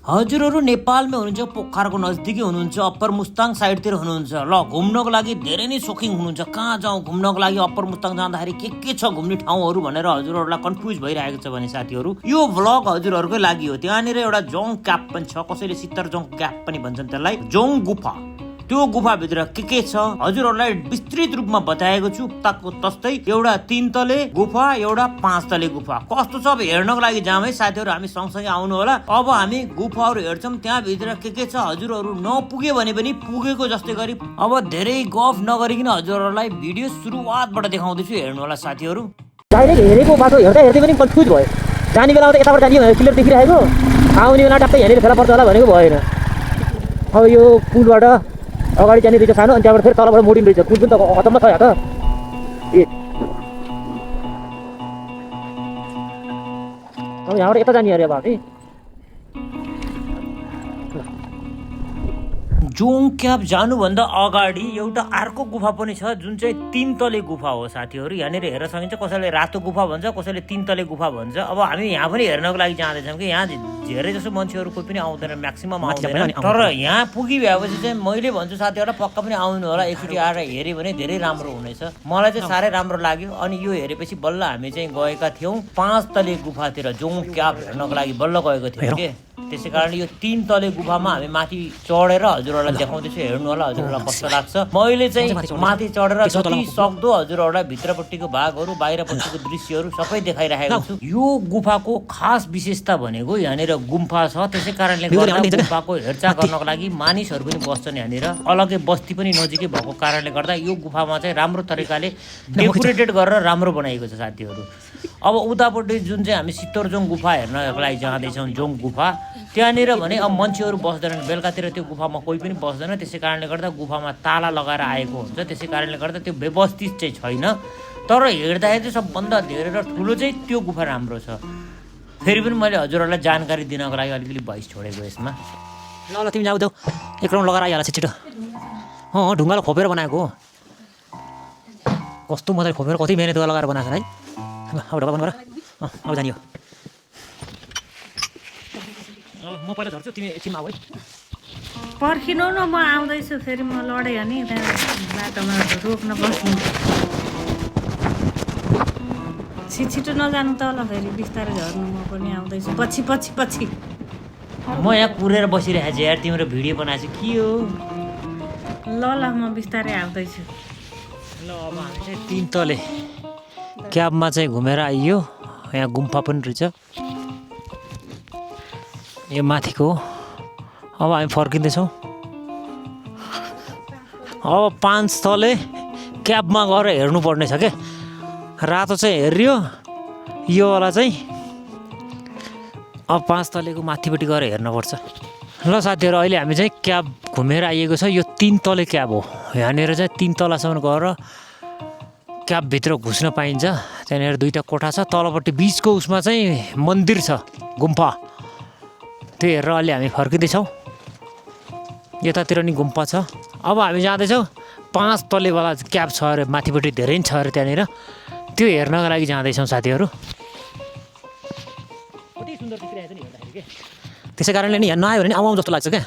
हजुरहरू नेपालमै हुनुहुन्छ, पोखराको नजिकै हुनुहुन्छ, अप्पर मुस्ताङ साइडतिर हुनुहुन्छ, ल घुम्नको लागि धेरै नै सोखिङ हुनुहुन्छ। कहाँ जाउँ घुम्नको लागि, अप्पर मुस्ताङ जाँदाखेरि के छ घुम्ने ठाउँहरू भनेर हजुरहरूलाई कन्फ्युज भइरहेको छ भने साथीहरू, यो भ्लग हजुरहरूकै लागि हो। त्यहाँनिर एउटा जोङ क्याप पनि छ, कसैले सित्तर जोङ क्याप पनि भन्छन् त्यसलाई, जोङ गुफा। त्यो गुफाभित्र के छ हजुरहरूलाई विस्तृत रूपमा बताएको छु। ताको तस्तै एउटा 3 तले गुफा, एउटा 5 तले गुफा कस्तो छ अब हेर्नको लागि जाम है साथीहरू, हामी सँगसँगै आउनु होला। अब हामी गुफाहरू हेर्छौँ, त्यहाँ भित्र के छ हजुरहरू नपुगे भने पनि पुगेको जस्तै गरी अब धेरै गफ नगरिकन हजुरहरूलाई भिडियो सुरुवातबाट देखाउँदैछु, हेर्नु होला साथीहरू। डाइरेक्ट हेरेको बाटो हेर्दै हेर्दै पनि कन्फ्युज भयो। जाने बेला त यताबाट जाने भनेर क्लियर देखिरहेको, आउने बेला टक्कै यहाँनिर फेला पर्छ होला भनेको भएन। अब यो पुलबाट अगाडि जाने रहेछ सानो, अनि त्यहाँबाट फेरि तलबाट मोडिन रहेछ। पुल पनि त खतम छ यहाँ त। अब यहाँबाट यता जाने अरे अब हामी। जोङ क्याप जानुभन्दा अगाडि एउटा अर्को गुफा पनि छ, जुन चाहिँ 3 तले गुफा हो साथीहरू। यहाँनिर हेर्न सकिन्छ, कसैले रातो गुफा भन्छ, कसैले 3 तले गुफा भन्छ। अब हामी यहाँ पनि हेर्नको लागि जाँदैछौँ कि यहाँ धेरै जसो मान्छेहरू कोही पनि आउँदैन, म्याक्सिमम आउँदैन। तर यहाँ पुगी भएपछि चाहिँ मैले भन्छु साथीहरूलाई पक्का पनि आउनु होला। एकचोटि आएर हेऱ्यो भने धेरै राम्रो हुनेछ। मलाई चाहिँ साह्रै राम्रो लाग्यो। अनि यो हेरेपछि बल्ल हामी चाहिँ गएका थियौँ 5 तले गुफातिर, जोङ क्याप हेर्नको लागि बल्ल गएको थियौँ के। त्यसै कारणले यो 3 तले गुफामा हामी माथि चढेर हजुरहरूलाई देखाउँदैछु, हेर्नु होला हजुरहरूलाई कस्तो लाग्छ। मैले चाहिँ माथि चढेर जति सक्दो हजुरहरूलाई भित्रपट्टिको भागहरू, बाहिरपट्टिको दृश्यहरू सबै देखाइरहेको छु। यो गुफाको खास विशेषता भनेको यहाँनिर गुम्फा छ, त्यसै कारणले गर्दा गुफाको हेरचाह गर्नको लागि मानिसहरू पनि बस्छन्। यहाँनिर अलग्गै बस्ती पनि नजिकै भएको कारणले गर्दा यो गुफामा चाहिँ राम्रो तरिकाले डेकोरेटेड गरेर राम्रो बनाइएको छ साथीहरू। अब उतापट्टि जुन चाहिँ हामी सित्तरजोङ गुफा हेर्नको लागि जाँदैछौँ, जोङ गुफा, त्यहाँनिर भने अब मान्छेहरू बस्दैनन्। बेलुकातिर त्यो गुफामा कोही पनि बस्दैन, त्यसै कारणले गर्दा गुफामा ताला लगाएर आएको हुन्छ। त्यसै कारणले गर्दा त्यो व्यवस्थित चाहिँ छैन। तर हेर्दाखेरि चाहिँ सबभन्दा धेरै र ठुलो चाहिँ त्यो गुफा राम्रो छ। फेरि पनि मैले हजुरहरूलाई जानकारी दिनको लागि अलिकति भोइस छोडेको यसमा। ल ल तिमी जाऊ देऊ, एक राउन्ड लगाएर आइहाल्छ छिटो। ढुङ्गालाई खोपेर बनाएको हो, कस्तो मजाले खोपेर कति मेहनत लगाएर बनाएको है। अब ढुङ्गा बन्द गर, अब जानियो। म पहिला झर्छु, तिमी एकछिनमा आऊ है। पर्खिनु न, म आउँदैछु। फेरि म लडेँ नि त्यहाँ बाटोमा रोक्न बस्नु। छिटो नजानु तल, फेरि बिस्तारै झर्नु। म पनि आउँदैछु पछि पछि पछि। म यहाँ कुरेर बसिरहेको छु यार, तिम्रो भिडियो बनाएको छु के हो। ल ल म बिस्तारै आउँदैछु। ल अब हामी चाहिँ 3 तले क्याबमा चाहिँ घुमेर आइयो। यहाँ गुम्फा पनि रहेछ, यो माथिको हो। अब हामी फर्किँदैछौँ। अब 5 तले क्याबमा गएर हेर्नुपर्ने छ क्या। रातो चाहिँ हेरियो, यो वाला चाहिँ अब 5 तलेको माथिपट्टि गएर हेर्नुपर्छ। ल साथीहरू, अहिले हामी चाहिँ क्याब घुमेर आइएको छ। यो 3 तले क्याब हो। यहाँनिर चाहिँ 3 तलासम्म गएर क्याबभित्र घुस्न पाइन्छ। त्यहाँनिर 2टा कोठा छ, तलपट्टि बिचको उसमा चाहिँ मन्दिर छ, गुम्फा। त्यो हेरेर अहिले हामी फर्किँदैछौँ। यतातिर नि गुम्फा छ। अब हामी जाँदैछौँ 5 तलेवाला क्याब छ अरे, माथिपट्टि धेरै छ अरे त्यहाँनिर, त्यो हेर्नको लागि जाँदैछौँ साथीहरू। कति सुन्दर देखिरहेको छ नि हेर्दाखेरि के। त्यसै कारणले नि यहाँ नआयो भने आउँ जस्तो लाग्छ क्या।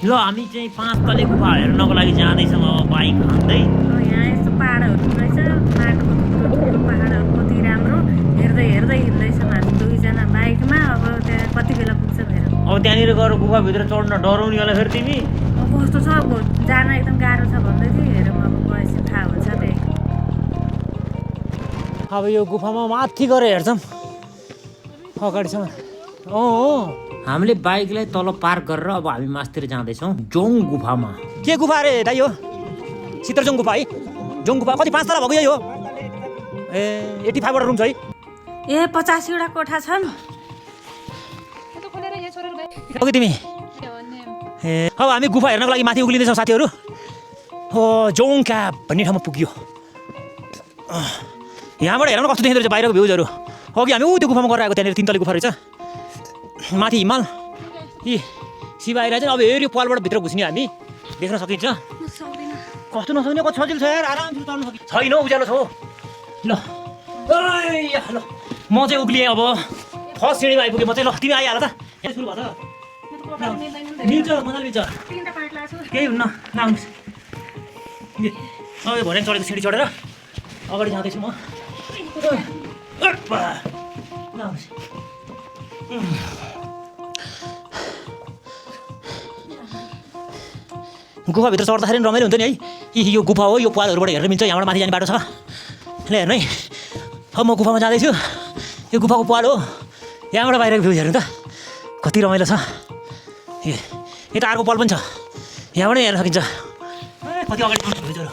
ल हामी चाहिँ 5 तले गुफा हेर्नको लागि जाँदैछौँ अब बाइक हान्दै। यहाँ यस्तो पाहाडहरू रहेछ, बाटोको पाहाडहरू कति राम्रो। हेर्दै हेर्दै हिँड्दैछौँ हामी 2जना बाइकमा। अब त्यहाँ कति बेला पुग्छ हेर। अब त्यहाँनिर गएर गुफाभित्र चढ्न डराउने होला फेरि तिमी। अब कस्तो छ, अब जान एकदम गाह्रो छ भन्दै थियो। हेरौँ अब गएपछि थाहा हुन्छ त्यही। अब यो गुफामा माथि गएर हेर्छौँ अगाडिसम्म। हामीले बाइकलाई तल पार्क गरेर अब हामी मासतिर जाँदैछौँ जोङ गुफामा। के गुफा अरे दाइ हो? सित्तरजोङ गुफा है। जोङ गुफा कति 5 तला भएको यही हो? ए 85वटा रुम छ है। ए 85वटा कोठा छन्। हो कि तिमी? ए अब हामी गुफा हेर्नको लागि माथि उक्लिँदैछौँ साथीहरू। हो जोङ क्याब भन्ने ठाउँमा पुग्यो। यहाँबाट हेर्नु कस्तो देखिँदो रहेछ बाहिरको भ्युजहरू। अघि हामी त्यो गुफामा गएर आएको, त्यहाँनिर 3 तले गुफा रहेछ, माथि हिमाल। यी सिबाहिर चाहिँ अब हेऱ्यो पालबाट भित्र घुस्ने हामी देख्न सकिन्छ। कस्तो नसक्ने, कस्तो सजिलो छ यार, आरामसित चढ्न सकिन्छ। छैन उज्यालो छ। ल म चाहिँ उक्लिएँ। अब फर्स्ट सिँढीमा आइपुगेँ म चाहिँ। ल तिमी आइहाल त। यहाँ सुरु भयो त। मिल्छ मजाले मिल्छ तिनवटा पार्ट लाग्छु केही हुन्न लाउनुहोस् अब यो भर्याङ चढेको सिँढी चढेर अगाडि जाँदैछु म लाउनुहोस् गुफाभित्र चढ्दाखेरि पनि रमाइलो हुन्छ नि है यो गुफा हो यो पालहरूबाट हेर्न मिल्छ यहाँबाट माथि जाने बाटो छ ल हेर्नु है अब म गुफामा जाँदैछु यो गुफाको पाल हो यहाँबाट बाहिरको भ्यू हेर्नु त कति रमाइलो छ यता अर्को पाल पनि छ यहाँबाट हेर्न सकिन्छ कति अगाडि भ्यूजहरू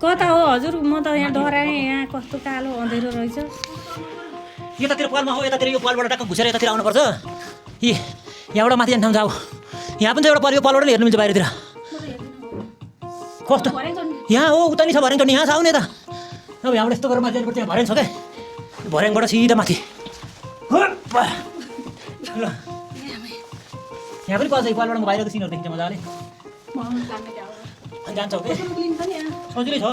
कता हो हजुर म त यहाँ डराएँ यहाँ कस्तो कालो अँधेरो रहेछ यतातिर पालमा हो यतातिर यो पालबाट टक्क घुसेर यतातिर आउनुपर्छ यहाँबाट माथि जाने ठाउँ छ अब यहाँ पनि छ एउटा पाल यो पालबाट हेर्नु मिल्छ बाहिरतिर कस्तो यहाँ हो उता नि छ भर्याङ चढ्ने यहाँ छ आउने त अब यहाँबाट यस्तो गरेर माथि जानुपर्छ यहाँ भर्याङ छ क्या भर्याङबाट सिधा माथि ल यहाँ पनि पाल्छ यो पालबाट म बाहिरको सिनहरू देखिन्छ मजाले जान्छौ कि सजिलै छ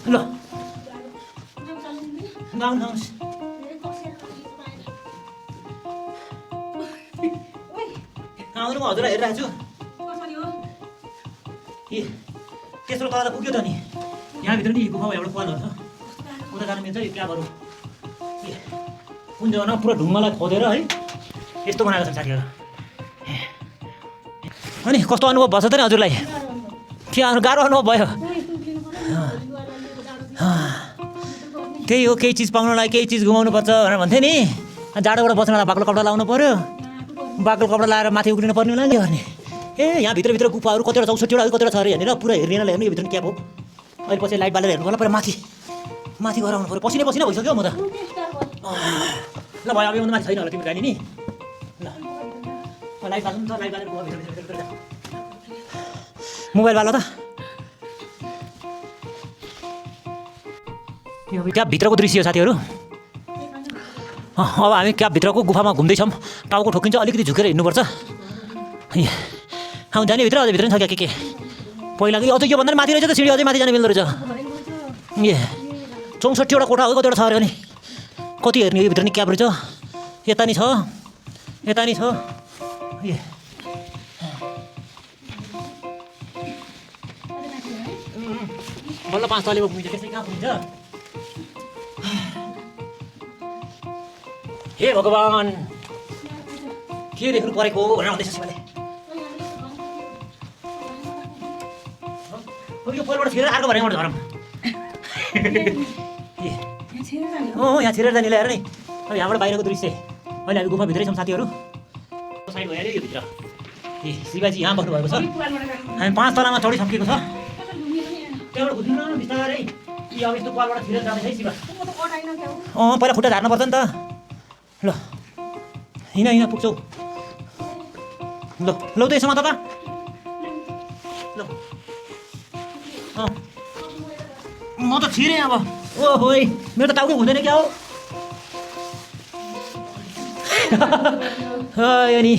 ल आउनुहोस् आउनु म हजुरलाई हेरिरहेको छु ए तेस्रो तल त पुग्यो त नि यहाँभित्र नि गुफामा एउटा पालहरू छ उता जानु मिल्छ यो क्याबहरू कुन जग्गामा पुरा ढुङ्गालाई खोदेर है यस्तो बनाएको छ साथीहरू अनि कस्तो अनुभव भएछ त नि हजुरलाई के गाह्रो अनुभव भयो त्यही हो केही चिज पाउनलाई केही चिज घुमाउनुपर्छ भनेर भन्थ्यो नि जाडोबाट बस्नलाई बाक्लो कपडा लाउनु पऱ्यो बाक्लो कपडा लाएर माथि उक्लिनु पर्ने होला के गर्ने यहाँ भित्रभित्र गुफाहरू कतिवटा 64वटा कतिवटा छ अरे यहाँनिर पुरा हेर्नेलाई हेर्नु यो भित्र क्याब हो अहिले पछि लाइट बालेर हेर्नु होला पहिला माथि माथि गएर आउनु पऱ्यो पसिना पसिना भइसक्यो म त ल भयो अब माथि छैन होला तिम्रो गाडी नि ल लाइट बाल्नु त लाइट बालेर भित्र मोबाइल बाल त क्याबभित्रको दृश्य हो साथीहरू अब हामी क्याबभित्रको गुफामा घुम्दैछौँ टाउको ठोकिन्छ अलिकति झुकेर हिँड्नुपर्छ आउँ जाने भित्र अझै भित्र नि छ क्या के पहिला कि अझै यो भन्दा माथि रहेछ त सिँढी अझै माथि जाने मिल्दो रहेछ ए 64वटा कोठा हो कतिवटा छ अरे अनि कति हेर्ने यो भित्र नि क्याब रहेछ यता नि छ ए बल्ल 5 तलेको पुगिन्छ त्यसै कहाँ पुगिन्छ हे भगवान् के देख्नु परेको भनेर भन्दैछ शिवले यो पोलबाट छिरेर अर्को भर्याङबाट झरम यहाँ छिरेर जाने ल्याएर नि अब यहाँबाट बाहिरको दृश्य अहिले हामी गुफाभित्रै छौँ साथीहरू साइड भइहाल्यो यो भित्र ए शिवाजी यहाँ बस्नुभएको छ हामी 5 तलामा चढिसकेको छ त्यहाँबाट घुम्नु न बिस्तारै अब यस्तो पालबाट छिरेर जाँदैछ है शिवा पहिला खुट्टा झार्नु पर्छ नि त ल हिँड पुग्छौ ल लौ त यसमा त ल म त छिरेँ अब ओहो मेरो त टाउकै हुँदैन क्या हो अनि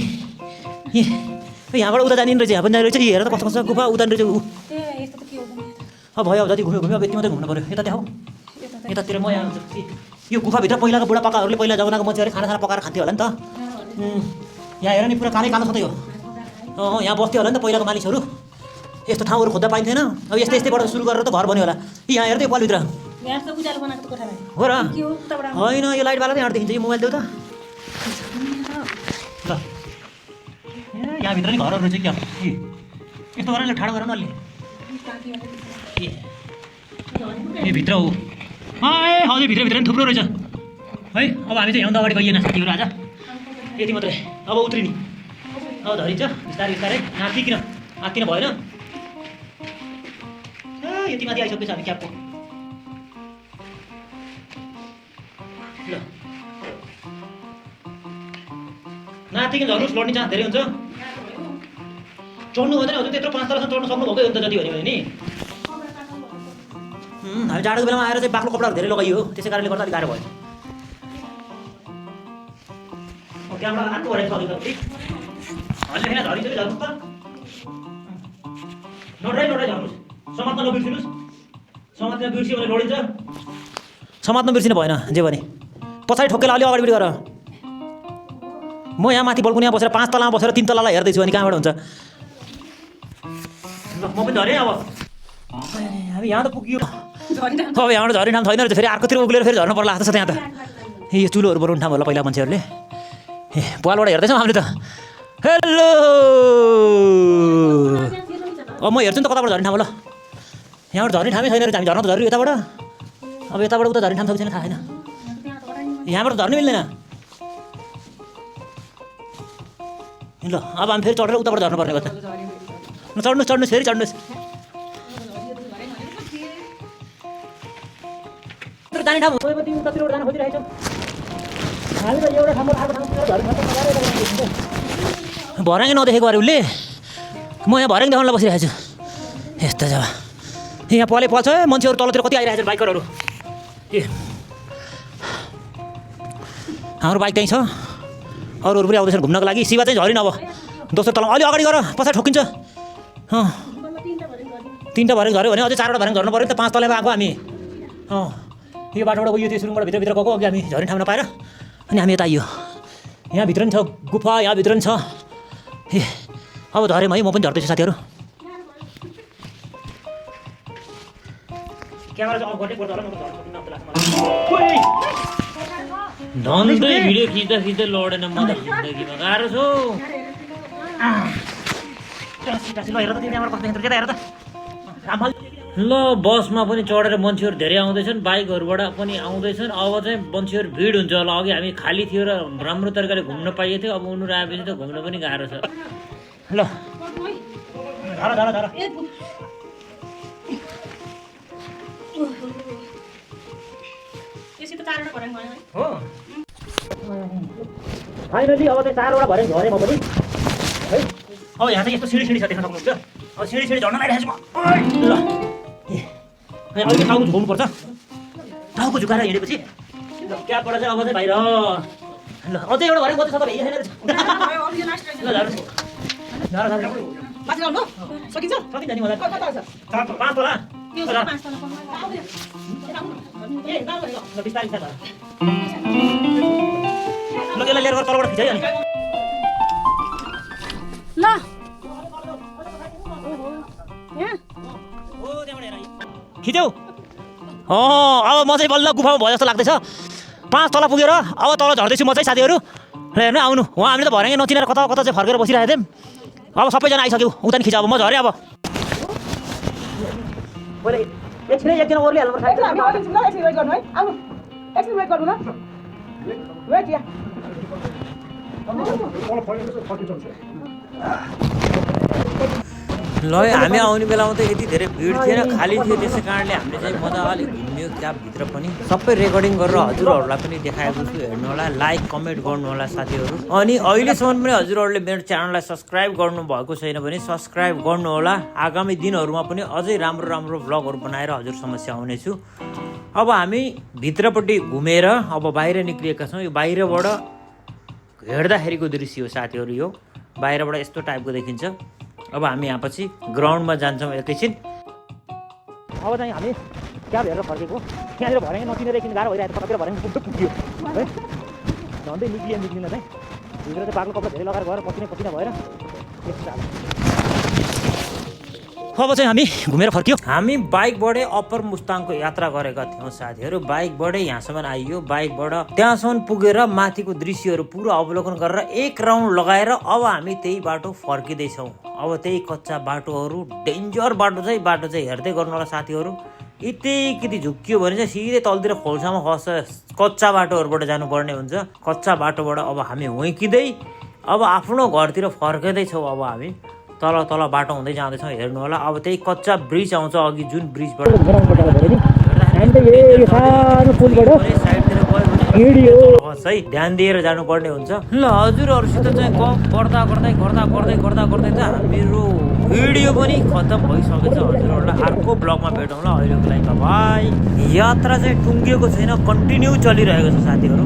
यहाँबाट उता जाने रहेछ यहाँ पनि जाने रहेछ हेर त कस्तो कस्तो गुफा उता रहेछ अब भयो अब जति घुम्यो अब यति मात्रै घुम्नु पऱ्यो यता त्यहाँ हो यतातिर म यहाँ यो गुफाभित्र पहिलाको बुढापाकाहरूले पहिला जमानाको मान्छेहरूले खाना पकाएर खान्थ्यो होला नि त यहाँ हेर नि पुरा कालै कालो छँदै हो यहाँ बस्थ्यो होला नि त पहिलाको मानिसहरू यस्तो ठाउँहरू खोज्दा पाइन्थेन अब यस्तैबाट सुरु गरेर त घर बन्यो होला यहाँ हेर त यो पालभित्र हो र होइन यो लाइट बाला त यहाँ देखिन्छ यो मोबाइल देऊ त ल यहाँभित्र नि घरहरू रहेछ क्या यस्तो गरेर ठाडो गर न अलि ए भित्र हो हजुर भित्रभित्र नि थुप्रो रहेछ है अब हामी चाहिँ यहाँभन्दा अगाडि गइएन साथीहरू आज यति मात्रै अब उत्रिने अब धरिन्छ बिस्तारै बिस्तारै आत्तिकिन भएन यति माथि आइसकेछ हामी क्याबको ल नातिकिन झर्नुहोस् लड्ने चान्स धेरै हुन्छ चढ्नु हुँदैन हजुर त्यत्रो 5 तलासम्म चढ्नु सक्नुभएकै हो नि त जति भन्यो भने नि हामी जाडोको बेलामा आएर चाहिँ बाक्लो कपडाहरू धेरै लगाइयो त्यसै कारणले गर्दा अलिक गाह्रो भयो क्यामेरा आएको भएर सकिन्छ हजुर होइन झरिन्छ कि झर्नुहोस् त नडराइ झर्नुहोस् समात्न नबिर्सिनुहोस् समात्न बिर्सियो भने लडिन्छ समात्न बिर्सिनु भएन जे भने पछाडि ठोकेर अलि अगाडिपट्टि गर म यहाँ माथि बल्कुनिया बसेर 5 तलामा बसेर 3 तलालाई हेर्दैछु अनि कहाँबाट हुन्छ? ल म पनि झरेँ अब। हामी यहाँ त पुग्यो। अब यहाँबाट झर्ने ठाउँ छैन रहेछ, फेरि अर्कोतिर उक्लेर फेरि झर्नु पर्ला जस्तो छ त्यहाँ त। यो चुलोहरू बनाउने ठाउँ होला पहिला मान्छेहरूले। ए पालबाट हेर्दैछौँ हामीले त। हेलो अब म हेर्छु नि त कताबाट झर्ने ठाउँ ल। यहाँबाट झर्ने ठाउँै छैन रहेछ, हामी झर्न त झऱ्यो यताबाट। अब यताबाट उता झर्ने ठाउँ छ कि छैन थाहा छैन। यहाँबाट झर्नै मिल्दैन। ल अब हामी फेरि चढेर उताबाट झर्नुपर्ने गर्छ। चढ्नुहोस् फेरि चढ्नुहोस्। जाने ठाउँ उतातिर जान खोजिरहेको छौँ। हामी त एउटा ठाउँबाट अर्को ठाउँ भर्याङ नदेखेको अरे उसले। म यहाँ भर्याङ देखाउनलाई बसिरहेको छु। यस्तो जग्गा यहाँ पले पल्छ मान्छेहरू तलतिर कति आइरहेको छ बाइकरहरू। ए हाम्रो बाइक त्यहीँ छ, अरूहरू पनि आउँदैछन् घुम्नको लागि। शिवा चाहिँ झरिन अब, दोस्रो तल अलि अगाडि गर पछाडि ठोकिन्छ। 3टा भर्याङ झऱ्यो भने अझै 4वटा भर्याङ झर्नु पऱ्यो नि त। 5 तलामा आएको हामी। यो बाटोबाट गयो, त्यो सुरुङबाट भित्र गएको अघि हामी झर्ने ठाउँ नपाएर अनि हामी यता आइयो। यहाँभित्र नि छ गुफा, यहाँभित्र नि छ। ए अब झऱ्यौँ है, म पनि झर्दैछु साथीहरू। धन्दै भिडियो खिच्दा खिच्दै लडेन म त जिन्दगीमा गाह्रो छु। ल बसमा पनि चढेर मान्छेहरू धेरै आउँदैछन्, बाइकहरूबाट पनि आउँदैछन्। अब चाहिँ मान्छेहरू भिड हुन्छ होला। अघि हामी खाली थियो र राम्रो तरिकाले घुम्न पाइएको थियो, अब उनीहरू आएपछि त घुम्न पनि गाह्रो छ। ल फाइनली अब चाहिँ 4वटा भर्याङ झरेँ म पनि है। अब यहाँ चाहिँ यस्तो सिँढी छ देख्न सक्नुहुन्छ। अब सिँढी झर्न लागिरहेको छु म। ल अहिले टाउको झुकाउनुपर्छ। टाउको झुकाएर हिँडेपछि ल क्याबबाट चाहिँ अब चाहिँ बाहिर। ल अझै एउटा भर्याङ मात्रै छ त भइरहेको छैन रहेछ। ल सकिन्छ नि मलाई। 5 तला बिस्तारै ल यसलाई लिएर गएर तलबाट खिचाइ अनि ल खिच्यौ। अब म चाहिँ बल्ल गुफामा भयो जस्तो लाग्दैछ। 5 तला पुगेर अब तल झर्दैछु म चाहिँ साथीहरू। ल हेर्नु आउनु, उहाँ हामीले त भर्याङै नचिनेर कता कता चाहिँ फर्केर बसिरहेको थियौँ। अब सबैजना आइसक्यो, उता नि खिच। अब म झरेँ अब। एकजना ओर्ली हाल्नु पर्छ। ल हामी आउने बेलामा त यति धेरै भिड थिएन, खाली थियो। त्यसै कारणले हामीले चाहिँ मजाले घुम्यो क्याबभित्र पनि। सबै रेकर्डिङ गरेर हजुरहरूलाई पनि देखाएको छु, हेर्नु होला, लाइक कमेन्ट गर्नु होला साथीहरू। अनि अहिलेसम्म पनि हजुरहरूले मेरो च्यानललाई सब्सक्राइब गर्नु भएको छैन भने सब्सक्राइब गर्नु होला। आगामी दिनहरूमा पनि अझै राम्रो राम्रो भ्लगहरू बनाएर हजुर समस्या आउनेछु। अब हामी भित्रपट्टि घुमेर अब बाहिर निक्लिएका छौँ। यो बाहिरबाट हेर्दाखेरिको दृश्य हो साथीहरू। यो बाहिरबाट यस्तो टाइपको देखिन्छ। अब हामी यहाँ पछि ग्राउन्डमा जान्छौँ एकैछिन। अब चाहिँ हामी क्याब हेरेर फर्केको। यहाँनिर भर्याङ नचिनेर एकछिन गाह्रो भइरहेको छ। कतातिर भर्याङ पुग्यो है, झन्डै निक्लिन चाहिँ भित्र चाहिँ बाक्लो कपडा धेरै लगाएर गएर पसिना भएर यस्तो छ। अब चाहिँ हामी घुमेर फर्क्यौँ। हामी बाइकबाटै अप्पर मुस्ताङको यात्रा गरेका थियौँ साथीहरू। बाइकबाटै यहाँसम्म आइयो, बाइकबाट त्यहाँसम्म पुगेर माथिको दृश्यहरू पुरा अवलोकन गरेर एक राउन्ड लगाएर अब हामी त्यही बाटो फर्किँदैछौँ। अब त्यही कच्चा बाटोहरू, डेन्जर बाटो चाहिँ हेर्दै गर्नु होला साथीहरू। यतिकति झुक्कियो भने चाहिँ सिधै तलतिर खोल्सामा खस्छ। कच्चा बाटोहरूबाट जानुपर्ने हुन्छ। कच्चा बाटोबाट अब हामी हुँकिँदै अब आफ्नो घरतिर फर्किँदैछौँ। अब हामी तल तल बाटो हुँदै जाँदैछौँ, हेर्नु होला। अब त्यही कच्चा ब्रिज आउँछ अघि, जुन ब्रिजबाट है ध्यान दिएर जानुपर्ने हुन्छ। ल हजुरहरूसित चाहिँ गफ गर्दा चाहिँ हाम्रो भिडियो पनि खतम भइसकेको छ। हजुरहरूलाई अर्को ब्लगमा भेटौँला। अहिलेको लागि बाई। यात्रा चाहिँ टुङ्गिएको छैन, कन्टिन्यू चलिरहेको छ साथीहरू।